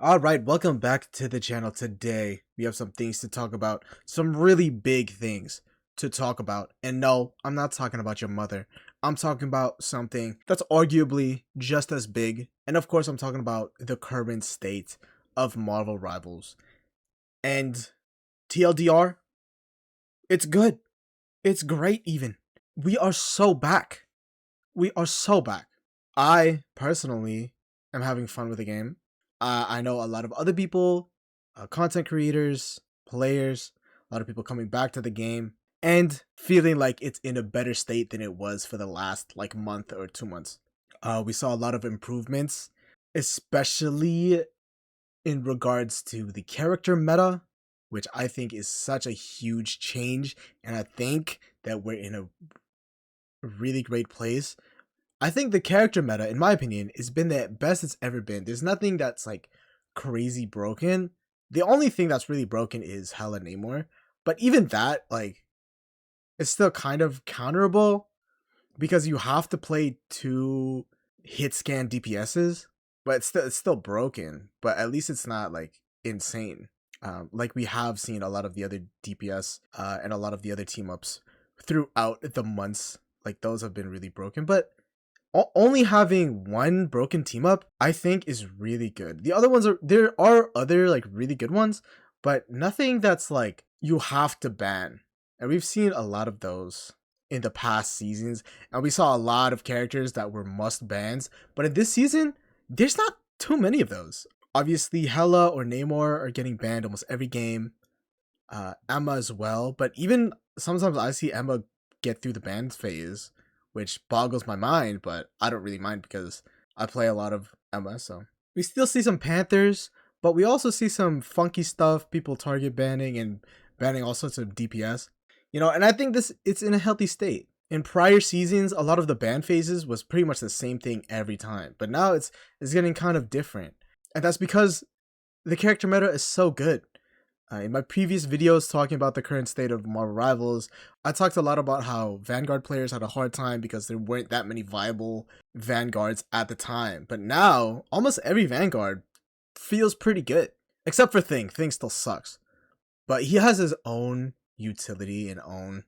Alright, welcome back to the channel. Today, we have some things to talk about. Some really big things to talk about. And no, I'm not talking about your mother. I'm talking about something that's arguably just as big. And of course, I'm talking about the current state of Marvel Rivals. And TLDR, it's good. It's great even. We are so back. We are so back. I personally am having fun with the game. I know a lot of other people, content creators, players, a lot of people coming back to the game and feeling like it's in a better state than it was for the last like month or 2 months. We saw a lot of improvements, especially in regards to the character meta, which I think is such a huge change. And I think that we're in a really great place. I think the character meta, in my opinion, has been the best it's ever been. There's nothing that's like crazy broken. The only thing that's really broken is Hela Namor. But even that, like, it's still kind of counterable because you have to play two hit scan DPSs, but it's still broken. But at least it's not like insane. Like we have seen a lot of the other DPS and a lot of the other team ups throughout the months. Like those have been really broken, but only having one broken team up, I think, is really good. The other ones there are other like really good ones, but nothing that's like you have to ban. And we've seen a lot of those in the past seasons, and we saw a lot of characters that were must bans. But in this season, there's not too many of those. Obviously, Hela or Namor are getting banned almost every game. Emma as well, but even sometimes I see Emma get through the ban phase, which boggles my mind, but I don't really mind because I play a lot of Emma, so. We still see some Panthers, but we also see some funky stuff, people target banning and banning all sorts of DPS. And I think it's in a healthy state. In prior seasons, a lot of the ban phases was pretty much the same thing every time, but now it's getting kind of different. And that's because the character meta is so good. In my previous videos talking about the current state of Marvel Rivals, I talked a lot about how Vanguard players had a hard time because there weren't that many viable Vanguards at the time. But now, almost every Vanguard feels pretty good. Except for Thing. Thing still sucks. But he has his own utility and own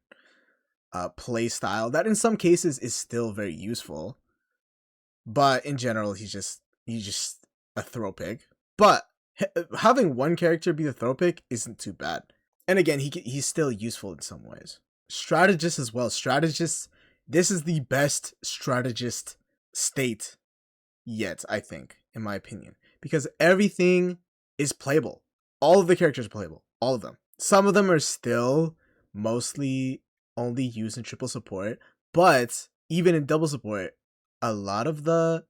play style that in some cases is still very useful. But in general, he's just a throw pick. But having one character be the throw pick isn't too bad. And again, he's still useful in some ways. Strategist as well. Strategist, this is the best strategist state yet, I think, in my opinion. Because everything is playable. All of the characters are playable. All of them. Some of them are still mostly only used in triple support. But even in double support, a lot of the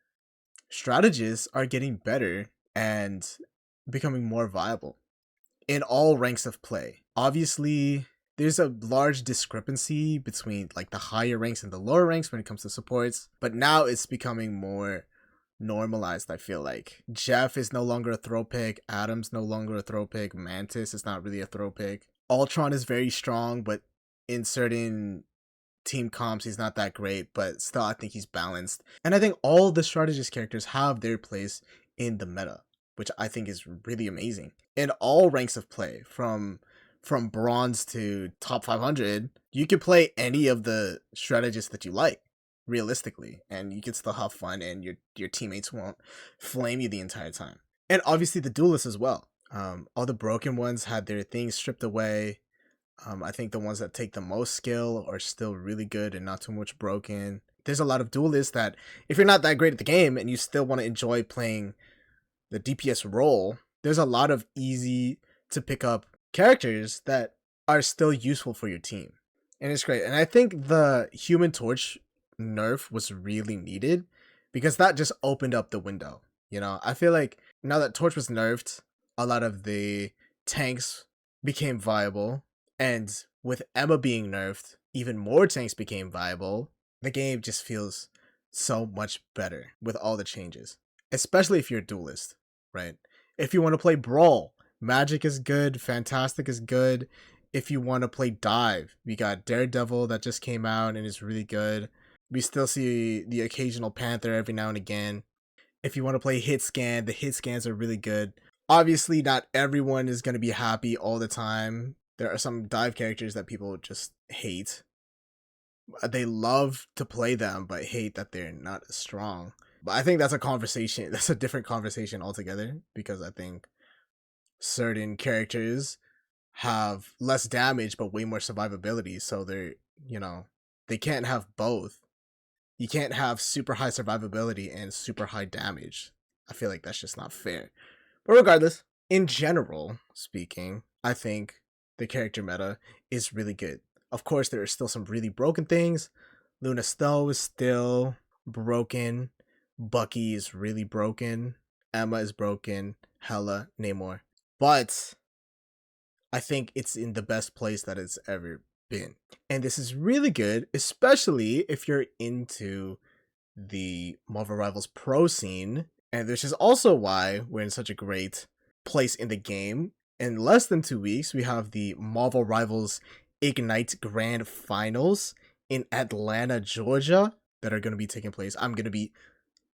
strategists are getting better and becoming more viable in all ranks of play. Obviously, there's a large discrepancy between like the higher ranks and the lower ranks when it comes to supports, but now it's becoming more normalized. I feel like Jeff is no longer a throw pick, Adam's no longer a throw pick, Mantis is not really a throw pick. Ultron is very strong, but in certain team comps he's not that great, but still I think he's balanced. And I think all the strategist characters have their place in the meta, which I think is really amazing. In all ranks of play, from bronze to top 500, you can play any of the strategists that you like, realistically, and you can still have fun, and your teammates won't flame you the entire time. And obviously the duelists as well. All the broken ones had their things stripped away. I think the ones that take the most skill are still really good and not too much broken. There's a lot of duelists that, if you're not that great at the game and you still want to enjoy playing the DPS role, there's a lot of easy to pick up characters that are still useful for your team. And it's great. And I think the Human Torch nerf was really needed because that just opened up the window. I feel like now that Torch was nerfed, a lot of the tanks became viable. And with Emma being nerfed, even more tanks became viable. The game just feels so much better with all the changes, especially if you're a duelist, right? If you want to play Brawl, Magic is good, Fantastic is good. If you want to play Dive, we got Daredevil that just came out and is really good. We still see the occasional Panther every now and again. If you want to play Hit Scan, the Hit Scans are really good. Obviously, not everyone is going to be happy all the time. There are some dive characters that people just hate. They love to play them, but hate that they're not as strong. But I think that's a conversation. That's a different conversation altogether, because I think certain characters have less damage but way more survivability. So they're, you know, they can't have both. You can't have super high survivability and super high damage. I feel like that's just not fair. But regardless, in general speaking, I think the character meta is really good. Of course, there are still some really broken things. Luna Snow is still broken. Bucky is really broken. Emma is broken. Hela, Namor. But I think it's in the best place that it's ever been. And this is really good, especially if you're into the Marvel Rivals Pro scene. And this is also why we're in such a great place in the game. In less than 2 weeks, we have the Marvel Rivals Ignite Grand Finals in Atlanta, Georgia, that are going to be taking place. I'm going to be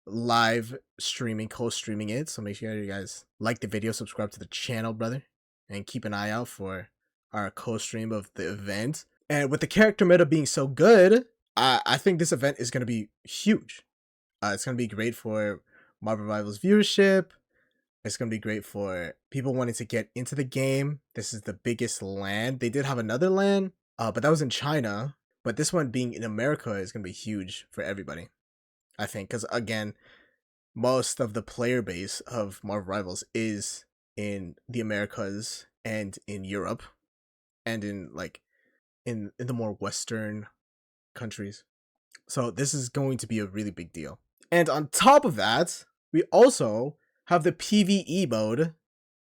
live streaming, co-streaming it. So make sure you guys like the video, subscribe to the channel, brother, and keep an eye out for our co-stream of the event. And with the character meta being so good, I think this event is going to be huge. It's going to be great for Marvel Rivals viewership. It's going to be great for people wanting to get into the game. This is the biggest LAN. They did have another LAN, but that was in China. But this one being in America is going to be huge for everybody, I think. Because, again, most of the player base of Marvel Rivals is in the Americas and in Europe and in, like, in the more Western countries. So this is going to be a really big deal. And on top of that, we also have the PvE mode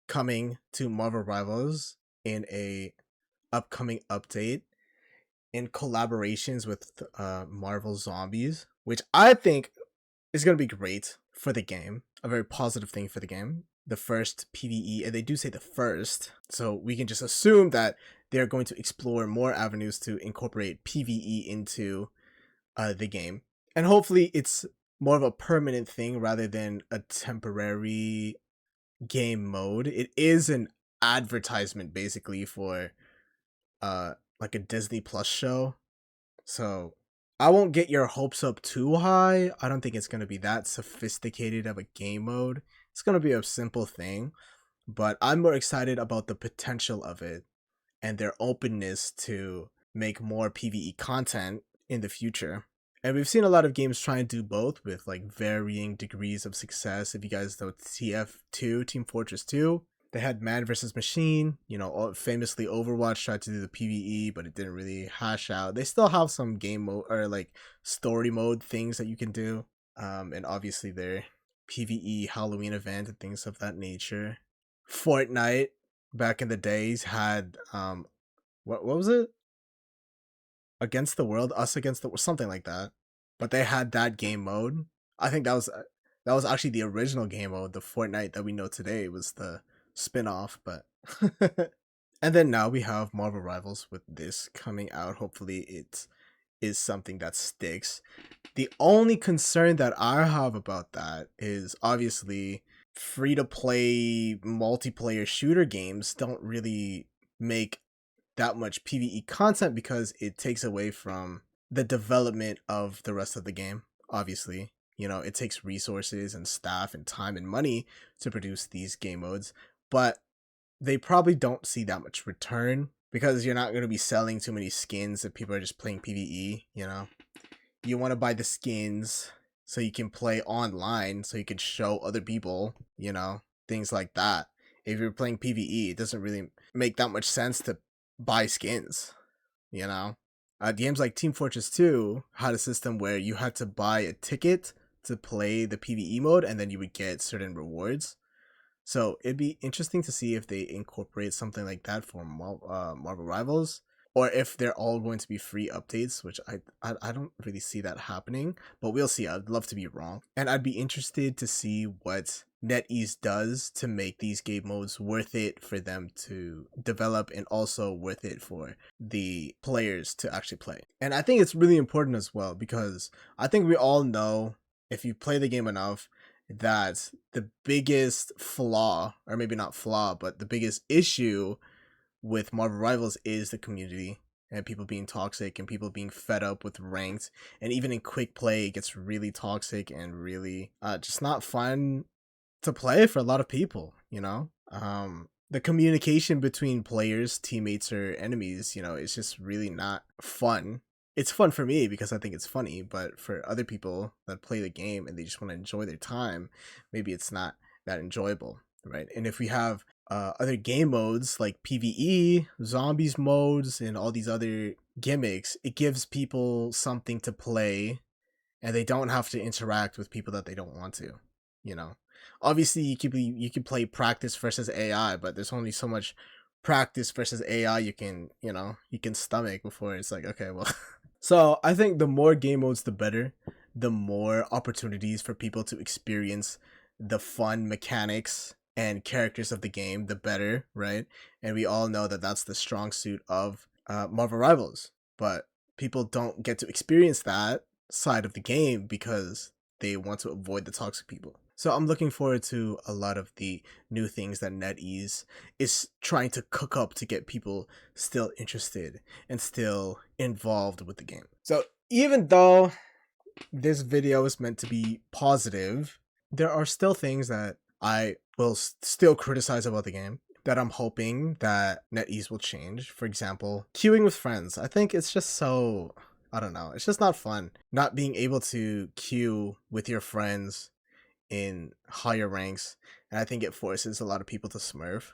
coming to Marvel Rivals in a upcoming update in collaborations with Marvel Zombies, which I think is going to be great for the game. A very positive thing for the game. The first PvE, and they do say the first, so we can just assume that they're going to explore more avenues to incorporate PvE into the game. And hopefully it's more of a permanent thing rather than a temporary game mode. It is an advertisement basically for like a Disney Plus show. So I won't get your hopes up too high. I don't think it's going to be that sophisticated of a game mode. It's going to be a simple thing, but I'm more excited about the potential of it and their openness to make more PvE content in the future. And we've seen a lot of games try and do both with like varying degrees of success. If you guys know TF2, Team Fortress 2, they had Man vs. Machine. You know, famously Overwatch tried to do the PvE, but it didn't really hash out. They still have some game mode or like story mode things that you can do. And obviously their PvE Halloween event and things of that nature. Fortnite back in the days had what was it? Against the World, Us Against the World, something like that. But they had that game mode. I think that was actually the original game mode. The Fortnite that we know today was the spin-off, but and then now we have Marvel Rivals with this coming out. Hopefully it is something that sticks. The only concern that I have about that is obviously free-to-play multiplayer shooter games don't really make that much PvE content because it takes away from the development of the rest of the game. Obviously, you know, it takes resources and staff and time and money to produce these game modes, but they probably don't see that much return because you're not going to be selling too many skins if people are just playing PvE, you know. You want to buy the skins so you can play online so you can show other people, you know, things like that. If you're playing PvE, it doesn't really make that much sense to buy skins, you know. Games like Team Fortress 2 had a system where you had to buy a ticket to play the PvE mode and then you would get certain rewards. So it'd be interesting to see if they incorporate something like that for Marvel Rivals, or if they're all going to be free updates, which I don't really see that happening, but we'll see. I'd love to be wrong. And I'd be interested to see what NetEase does to make these game modes worth it for them to develop and also worth it for the players to actually play. And I think it's really important as well because I think we all know if you play the game enough that the biggest flaw, or maybe not flaw, but the biggest issue with Marvel Rivals is the community and people being toxic and people being fed up with ranked, and even in quick play it gets really toxic and really just not fun to play for a lot of people, you know? The communication between players, teammates, or enemies, you know, it's just really not fun. It's fun for me because I think it's funny, but for other people that play the game and they just want to enjoy their time, maybe it's not that enjoyable, right? And if we have other game modes like PvE, zombies modes, and all these other gimmicks, it gives people something to play and they don't have to interact with people that they don't want to, you know. Obviously you could play practice versus AI, but there's only so much practice versus AI you can, you know, you can stomach before it's like, okay, well. So I think the more game modes the better, the more opportunities for people to experience the fun mechanics and characters of the game, the better, right? And we all know that that's the strong suit of Marvel Rivals, but people don't get to experience that side of the game because they want to avoid the toxic people. So I'm looking forward to a lot of the new things that NetEase is trying to cook up to get people still interested and still involved with the game. So even though this video is meant to be positive, there are still things that I will still criticize about the game that I'm hoping that NetEase will change. For example, queuing with friends. I think it's just so, I don't know, it's just not fun. Not being able to queue with your friends in higher ranks, and I think it forces a lot of people to smurf,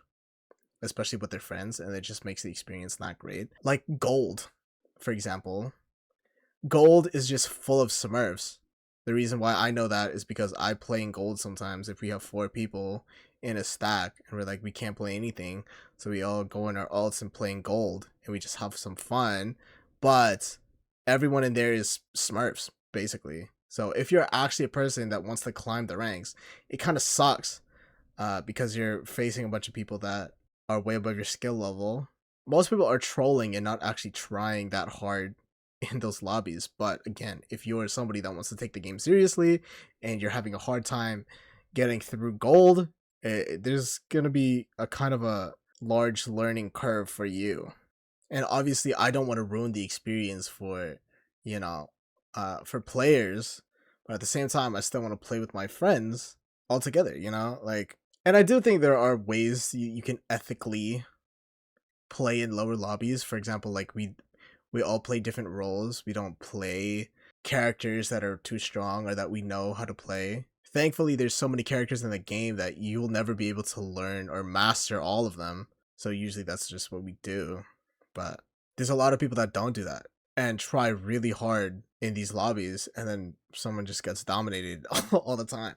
especially with their friends, and it just makes the experience not great. Like gold, for example. Gold is just full of smurfs. The reason why I know that is because I play in gold sometimes if we have 4 people in a stack and we're like, we can't play anything, so we all go in our alts and play in gold and we just have some fun, but everyone in there is smurfs basically. So if you're actually a person that wants to climb the ranks, it kind of sucks because you're facing a bunch of people that are way above your skill level. Most people are trolling and not actually trying that hard in those lobbies. But again, if you're somebody that wants to take the game seriously and you're having a hard time getting through gold, there's gonna be a kind of a large learning curve for you. And obviously I don't want to ruin the experience for, you know, for players, but at the same time I still want to play with my friends all together, you know? Like, and I do think there are ways you can ethically play in lower lobbies. For example, like we all play different roles. We don't play characters that are too strong or that we know how to play. Thankfully, there's so many characters in the game that you'll never be able to learn or master all of them. So usually that's just what we do. But there's a lot of people that don't do that and try really hard in these lobbies, and then someone just gets dominated all the time.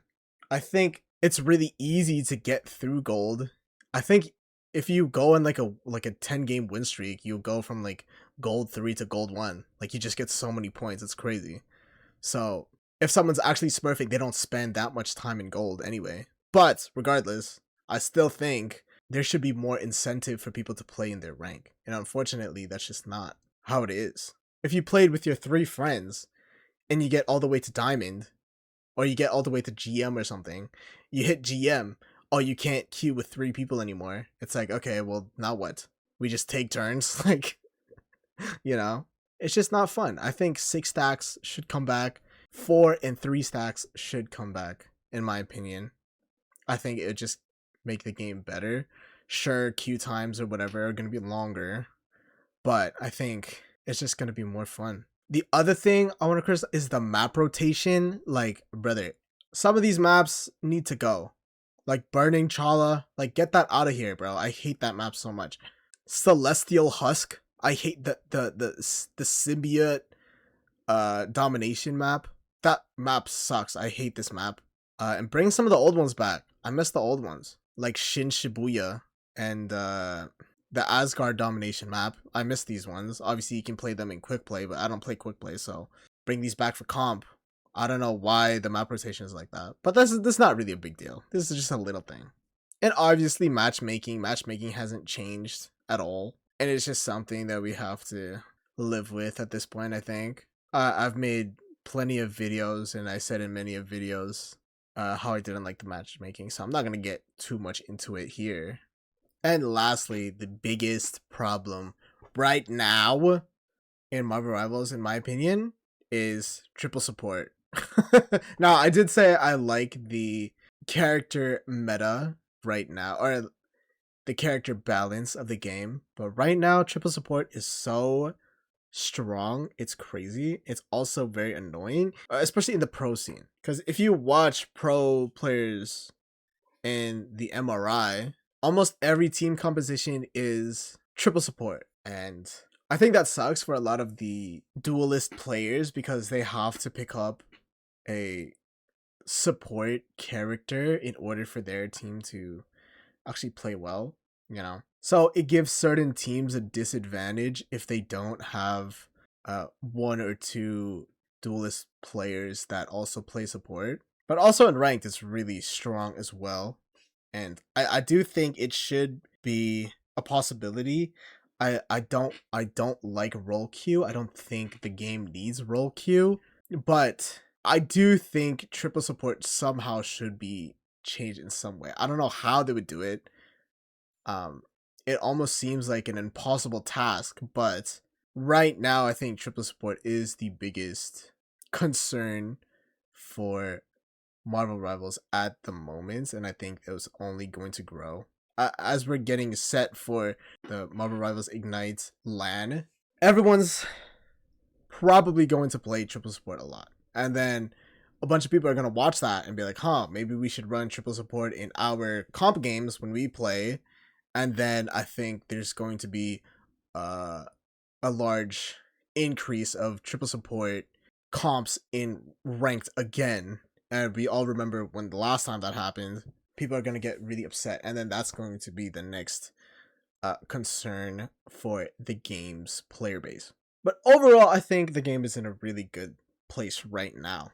I think it's really easy to get through gold. I think if you go in like a 10 game win streak, you go from like gold 3 to gold 1. Like you just get so many points. It's crazy. So if someone's actually smurfing, they don't spend that much time in gold anyway. But regardless, I still think there should be more incentive for people to play in their rank. And unfortunately, that's just not how it is. If you played with your 3 friends and you get all the way to diamond, or you get all the way to GM or something, you hit GM, oh, you can't queue with 3 people anymore. It's like, okay, well, now what? We just take turns? Like, you know? It's just not fun. I think 6 stacks should come back. 4 and 3 stacks should come back, in my opinion. I think it would just make the game better. Sure, queue times or whatever are going to be longer, but I think it's just going to be more fun. The other thing I want to criticize is the map rotation. Like, brother, some of these maps need to go. Like Burning Chala, like get that out of here, bro. I hate that map so much. Celestial Husk, I hate the symbiote domination map. That map sucks. I hate this map. And bring some of the old ones back. I miss the old ones, like Shin Shibuya and the Asgard domination map. I miss these ones. Obviously, you can play them in quick play, but I don't play quick play, so bring these back for comp. I don't know why the map rotation is like that, but this is not really a big deal. This is just a little thing. And obviously, matchmaking hasn't changed at all, and it's just something that we have to live with at this point. I think I've made plenty of videos, and I said in many of videos how I didn't like the matchmaking, so I'm not gonna get too much into it here. And lastly, the biggest problem right now in Marvel Rivals, in my opinion, is triple support. Now, I did say I like the character meta right now, or the character balance of the game, but right now, triple support is so strong, it's crazy. It's also very annoying, especially in the pro scene. Because if you watch pro players in the MRI, almost every team composition is triple support. And I think that sucks for a lot of the duelist players because they have to pick up a support character in order for their team to actually play well, you know? So it gives certain teams a disadvantage if they don't have one or two duelist players that also play support. But also in ranked, it's really strong as well. And I do think it should be a possibility. I don't like role queue. I don't think the game needs role queue, but I do think triple support somehow should be changed in some way. I don't know how they would do it. It almost seems like an impossible task, but right now I think triple support is the biggest concern for Marvel Rivals at the moment, and I think it was only going to grow. As we're getting set for the Marvel Rivals Ignite LAN, everyone's probably going to play triple support a lot. And then a bunch of people are going to watch that and be like, huh, maybe we should run triple support in our comp games when we play. And then I think there's going to be a large increase of triple support comps in ranked again. And we all remember when the last time that happened, people are going to get really upset. And then that's going to be the next concern for the game's player base. But overall, I think the game is in a really good place right now.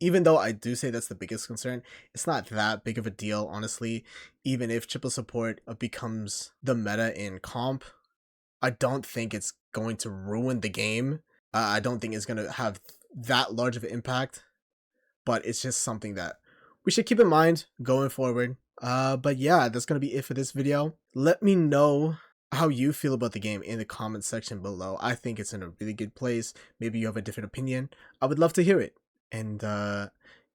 Even though I do say that's the biggest concern, it's not that big of a deal, honestly. Even if triple support becomes the meta in comp, I don't think it's going to ruin the game. I don't think it's going to have that large of an impact, but it's just something that we should keep in mind going forward. But yeah, that's going to be it for this video. Let me know how you feel about the game in the comment section below. I think it's in a really good place. Maybe you have a different opinion. I would love to hear it and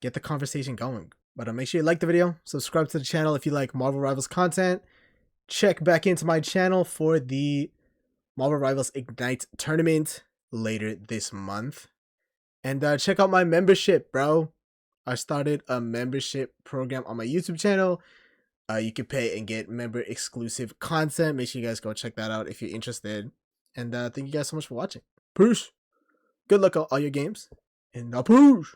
get the conversation going. But make sure you like the video, subscribe to the channel if you like Marvel Rivals content. Check back into my channel for the Marvel Rivals Ignite tournament later this month. And check out my membership, bro. I started a membership program on my YouTube channel. You can pay and get member exclusive content. Make sure you guys go check that out if you're interested. And thank you guys so much for watching. Peace. Good luck on all your games. And peace.